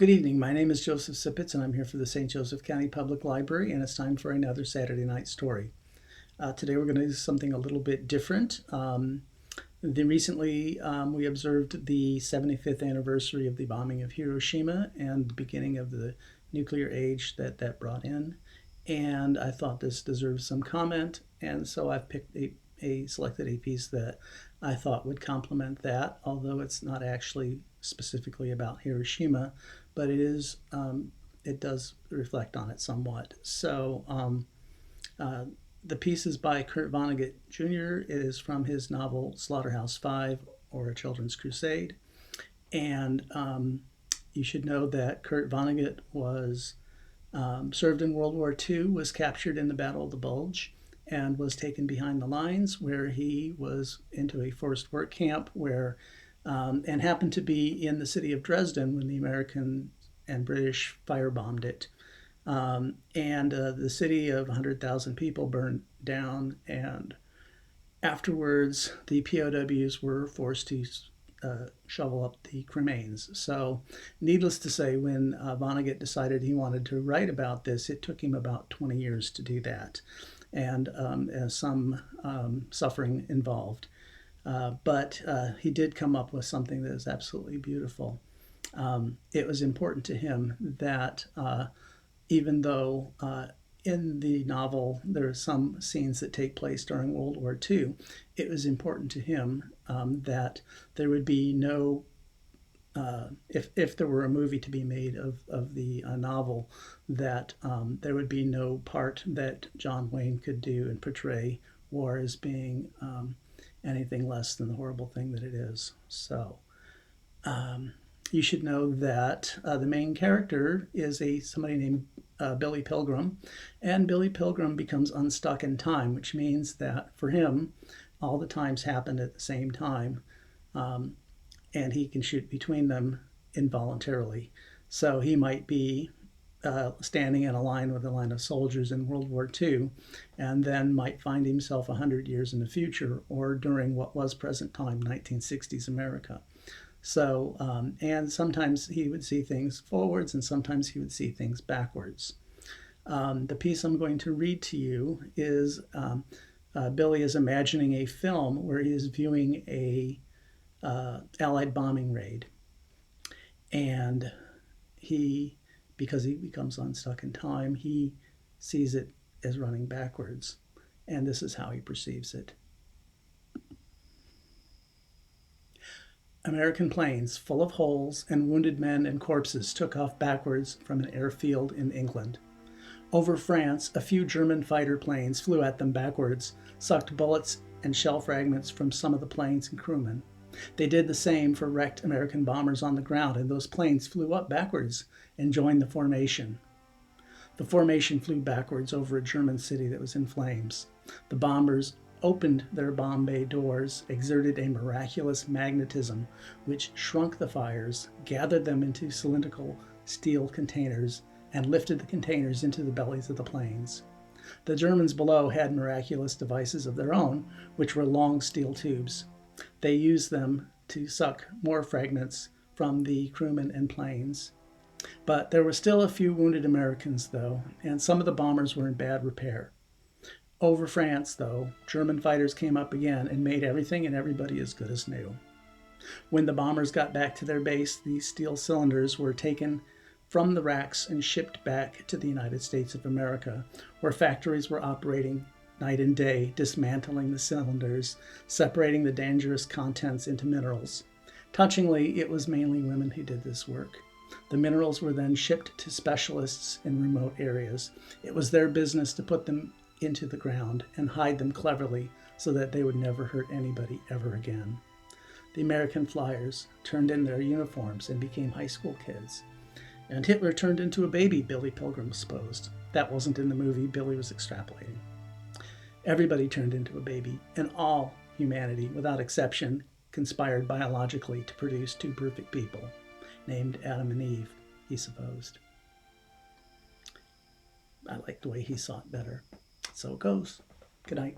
Good evening. My name is Joseph Sipitz, and I'm here for the St. Joseph County Public Library, and it's time for another Saturday night story. Today we're going to do something a little bit different. Recently, we observed the 75th anniversary of the bombing of Hiroshima and the beginning of the nuclear age that brought in. And I thought this deserves some comment, and so I've picked selected a piece that I thought would complement that, although it's not actually specifically about Hiroshima, but it does reflect on it somewhat. So the piece is by Kurt Vonnegut Jr. It is from his novel Slaughterhouse Five, or A Children's Crusade. And you should know that Kurt Vonnegut was served in World War II, was captured in the Battle of the Bulge, and was taken behind the lines, where he was into a forced work camp and happened to be in the city of Dresden when the American and British firebombed it. The city of 100,000 people burned down, and afterwards the POWs were forced to shovel up the cremains. So needless to say, when Vonnegut decided he wanted to write about this, it took him about 20 years to do that, and some suffering involved. But he did come up with something that is absolutely beautiful. It was important to him that even though in the novel there are some scenes that take place during World War II, it was important to him that there would be no, if there were a movie to be made of the novel, that there would be no part that John Wayne could do and portray war as being anything less than the horrible thing that it is. So you should know that the main character is somebody named Billy Pilgrim, and Billy Pilgrim becomes unstuck in time, which means that for him, all the times happen at the same time, and he can shoot between them involuntarily. So he might be standing in a line with a line of soldiers in World War II, and then might find himself 100 years in the future, or during what was present time, 1960s America. So, and sometimes he would see things forwards, and sometimes he would see things backwards. The piece I'm going to read to you is Billy is imagining a film where he is viewing a Allied bombing raid, and because he becomes unstuck in time, he sees it as running backwards, and this is how he perceives it. American planes full of holes and wounded men and corpses took off backwards from an airfield in England. Over France, a few German fighter planes flew at them backwards, sucked bullets and shell fragments from some of the planes and crewmen. They did the same for wrecked American bombers on the ground, and those planes flew up backwards and joined the formation. The formation flew backwards over a German city that was in flames. The bombers opened their bomb bay doors, exerted a miraculous magnetism which shrunk the fires, gathered them into cylindrical steel containers, and lifted the containers into the bellies of the planes. The Germans below had miraculous devices of their own, which were long steel tubes. They used them to suck more fragments from the crewmen and planes. But there were still a few wounded Americans, though, and some of the bombers were in bad repair. Over France, though, German fighters came up again and made everything and everybody as good as new. When the bombers got back to their base, these steel cylinders were taken from the racks and shipped back to the United States of America, where factories were operating night and day, dismantling the cylinders, separating the dangerous contents into minerals. Touchingly, it was mainly women who did this work. The minerals were then shipped to specialists in remote areas. It was their business to put them into the ground and hide them cleverly so that they would never hurt anybody ever again. The American flyers turned in their uniforms and became high school kids. And Hitler turned into a baby, Billy Pilgrim supposed. That wasn't in the movie, Billy was extrapolating. Everybody turned into a baby, and all humanity, without exception, conspired biologically to produce two perfect people, named Adam and Eve, he supposed. I like the way he saw it better. So it goes. Good night.